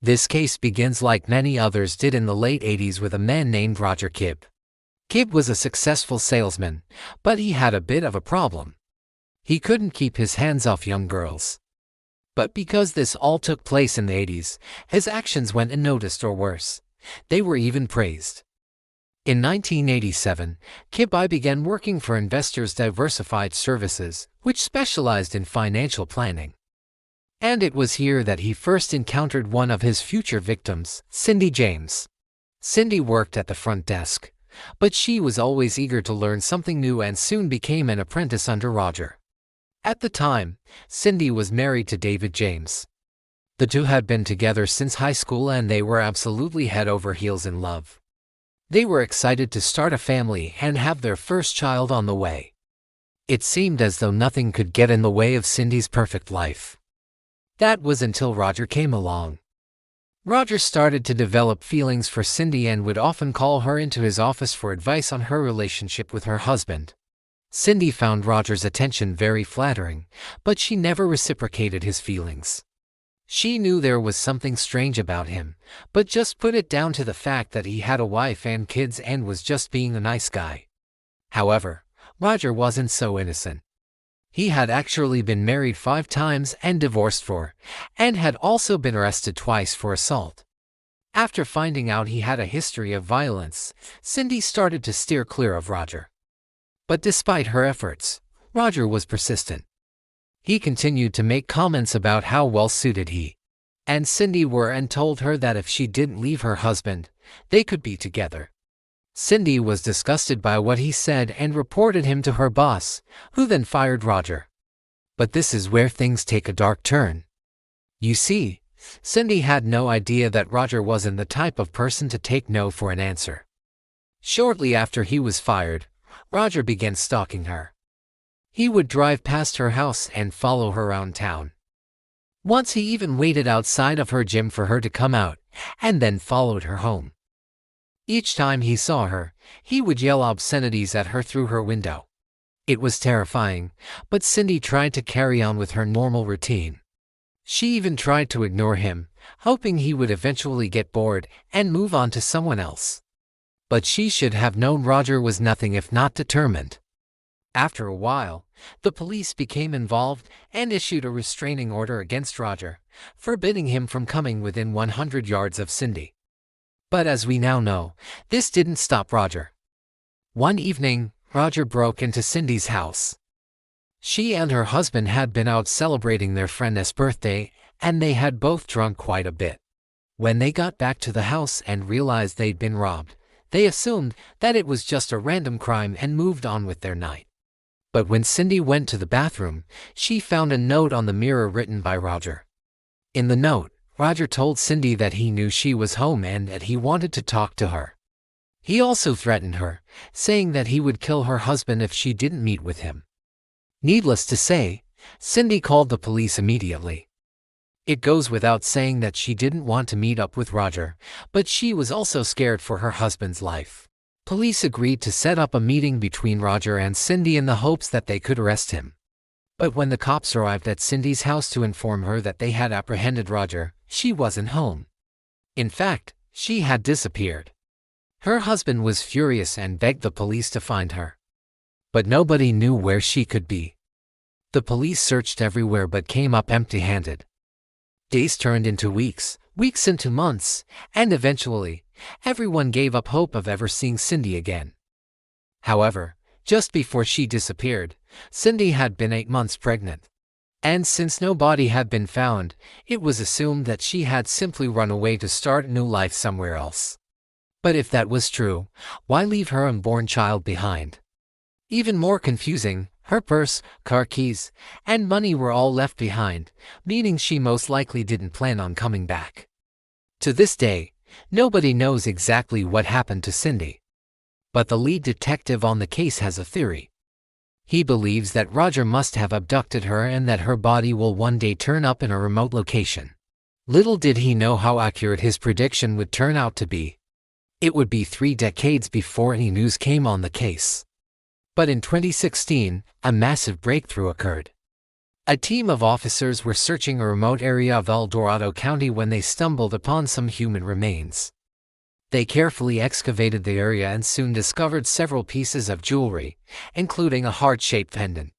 This case begins like many others did in the late 80s with a man named Roger Kibb. Kibb was a successful salesman, but he had a bit of a problem. He couldn't keep his hands off young girls. But because this all took place in the 80s, his actions went unnoticed, or worse, they were even praised. In 1987, Kibb began working for Investors Diversified Services, which specialized in financial planning. And it was here that he first encountered one of his future victims, Cindy James. Cindy worked at the front desk, but she was always eager to learn something new and soon became an apprentice under Roger. At the time, Cindy was married to David James. The two had been together since high school and they were absolutely head over heels in love. They were excited to start a family and have their first child on the way. It seemed as though nothing could get in the way of Cindy's perfect life. That was until Roger came along. Roger started to develop feelings for Cindy and would often call her into his office for advice on her relationship with her husband. Cindy found Roger's attention very flattering, but she never reciprocated his feelings. She knew there was something strange about him, but just put it down to the fact that he had a wife and kids and was just being a nice guy. However, Roger wasn't so innocent. He had actually been married 5 times and divorced 4, and had also been arrested twice for assault. After finding out he had a history of violence, Cindy started to steer clear of Roger. But despite her efforts, Roger was persistent. He continued to make comments about how well-suited he and Cindy were and told her that if she didn't leave her husband, they could be together. Cindy was disgusted by what he said and reported him to her boss, who then fired Roger. But this is where things take a dark turn. You see, Cindy had no idea that Roger wasn't the type of person to take no for an answer. Shortly after he was fired, Roger began stalking her. He would drive past her house and follow her around town. Once he even waited outside of her gym for her to come out, and then followed her home. Each time he saw her, he would yell obscenities at her through her window. It was terrifying, but Cindy tried to carry on with her normal routine. She even tried to ignore him, hoping he would eventually get bored and move on to someone else. But she should have known Roger was nothing if not determined. After a while, the police became involved and issued a restraining order against Roger, forbidding him from coming within 100 yards of Cindy. But as we now know, this didn't stop Roger. One evening, Roger broke into Cindy's house. She and her husband had been out celebrating their friend's birthday, and they had both drunk quite a bit. When they got back to the house and realized they'd been robbed, they assumed that it was just a random crime and moved on with their night. But when Cindy went to the bathroom, she found a note on the mirror written by Roger. In the note, Roger told Cindy that he knew she was home and that he wanted to talk to her. He also threatened her, saying that he would kill her husband if she didn't meet with him. Needless to say, Cindy called the police immediately. It goes without saying that she didn't want to meet up with Roger, but she was also scared for her husband's life. Police agreed to set up a meeting between Roger and Cindy in the hopes that they could arrest him. But when the cops arrived at Cindy's house to inform her that they had apprehended Roger, she wasn't home. In fact, she had disappeared. Her husband was furious and begged the police to find her. But nobody knew where she could be. The police searched everywhere but came up empty-handed. Days turned into weeks, weeks into months, and eventually, everyone gave up hope of ever seeing Cindy again. However, just before she disappeared, Cindy had been 8 months pregnant. And since no body had been found, it was assumed that she had simply run away to start a new life somewhere else. But if that was true, why leave her unborn child behind? Even more confusing, her purse, car keys, and money were all left behind, meaning she most likely didn't plan on coming back. To this day, nobody knows exactly what happened to Cindy. But the lead detective on the case has a theory. He believes that Roger must have abducted her and that her body will one day turn up in a remote location. Little did he know how accurate his prediction would turn out to be. It would be 3 decades before any news came on the case. But in 2016, a massive breakthrough occurred. A team of officers were searching a remote area of El Dorado County when they stumbled upon some human remains. They carefully excavated the area and soon discovered several pieces of jewelry, including a heart-shaped pendant.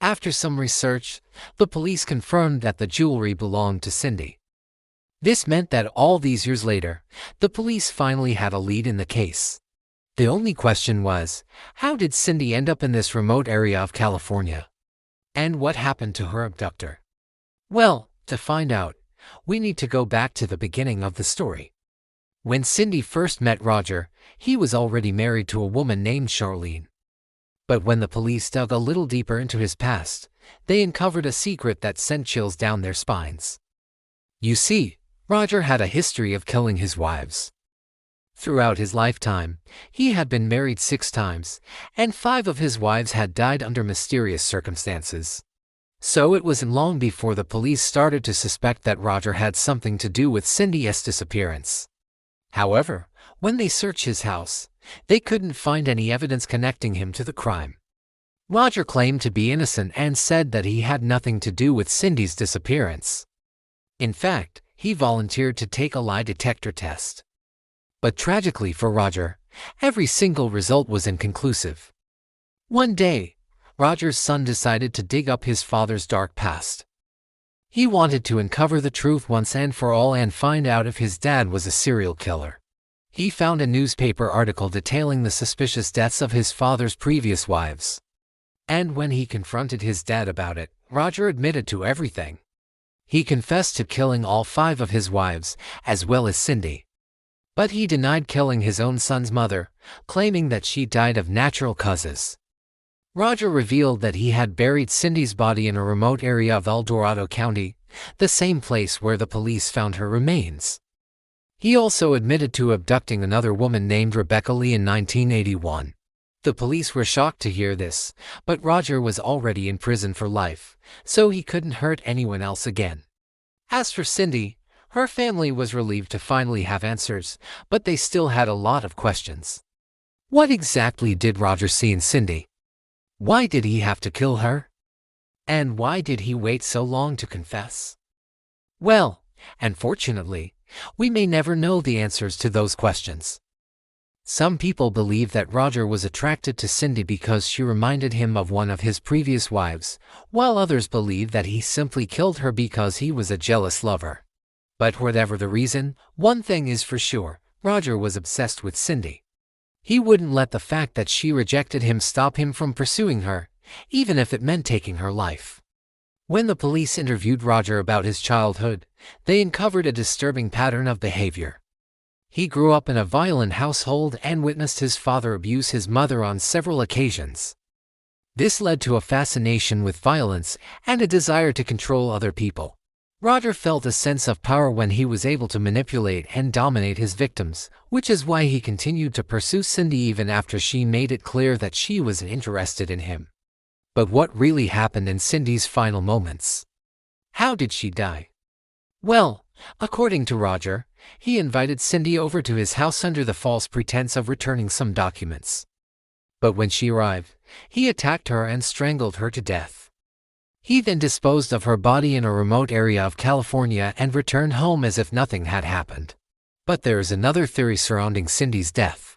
After some research, the police confirmed that the jewelry belonged to Cindy. This meant that all these years later, the police finally had a lead in the case. The only question was, how did Cindy end up in this remote area of California? And what happened to her abductor? Well, to find out, we need to go back to the beginning of the story. When Cindy first met Roger, he was already married to a woman named Charlene. But when the police dug a little deeper into his past, they uncovered a secret that sent chills down their spines. You see, Roger had a history of killing his wives. Throughout his lifetime, he had been married 6 times, and 5 of his wives had died under mysterious circumstances. So it wasn't long before the police started to suspect that Roger had something to do with Cindy's disappearance. However, when they searched his house, they couldn't find any evidence connecting him to the crime. Roger claimed to be innocent and said that he had nothing to do with Cindy's disappearance. In fact, he volunteered to take a lie detector test. But tragically for Roger, every single result was inconclusive. One day, Roger's son decided to dig up his father's dark past. He wanted to uncover the truth once and for all and find out if his dad was a serial killer. He found a newspaper article detailing the suspicious deaths of his father's previous wives. And when he confronted his dad about it, Roger admitted to everything. He confessed to killing all 5 of his wives, as well as Cindy. But he denied killing his own son's mother, claiming that she died of natural causes. Roger revealed that he had buried Cindy's body in a remote area of El Dorado County, the same place where the police found her remains. He also admitted to abducting another woman named Rebecca Lee in 1981. The police were shocked to hear this, but Roger was already in prison for life, so he couldn't hurt anyone else again. As for Cindy, her family was relieved to finally have answers, but they still had a lot of questions. What exactly did Roger see in Cindy? Why did he have to kill her? And why did he wait so long to confess? Well, unfortunately, we may never know the answers to those questions. Some people believe that Roger was attracted to Cindy because she reminded him of one of his previous wives, while others believe that he simply killed her because he was a jealous lover. But whatever the reason, one thing is for sure, Roger was obsessed with Cindy. He wouldn't let the fact that she rejected him stop him from pursuing her, even if it meant taking her life. When the police interviewed Roger about his childhood, they uncovered a disturbing pattern of behavior. He grew up in a violent household and witnessed his father abuse his mother on several occasions. This led to a fascination with violence and a desire to control other people. Roger felt a sense of power when he was able to manipulate and dominate his victims, which is why he continued to pursue Cindy even after she made it clear that she wasn't interested in him. But what really happened in Cindy's final moments? How did she die? Well, according to Roger, he invited Cindy over to his house under the false pretense of returning some documents. But when she arrived, he attacked her and strangled her to death. He then disposed of her body in a remote area of California and returned home as if nothing had happened. But there is another theory surrounding Cindy's death.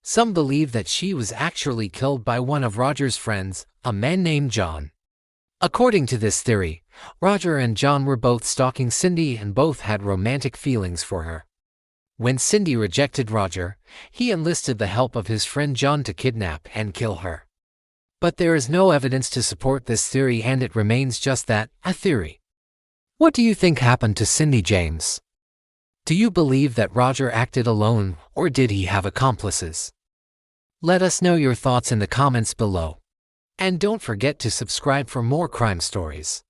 Some believe that she was actually killed by one of Roger's friends, a man named John. According to this theory, Roger and John were both stalking Cindy and both had romantic feelings for her. When Cindy rejected Roger, he enlisted the help of his friend John to kidnap and kill her. But there is no evidence to support this theory and it remains just that, a theory. What do you think happened to Cindy, James? Do you believe that Roger acted alone, or did he have accomplices? Let us know your thoughts in the comments below. And don't forget to subscribe for more crime stories.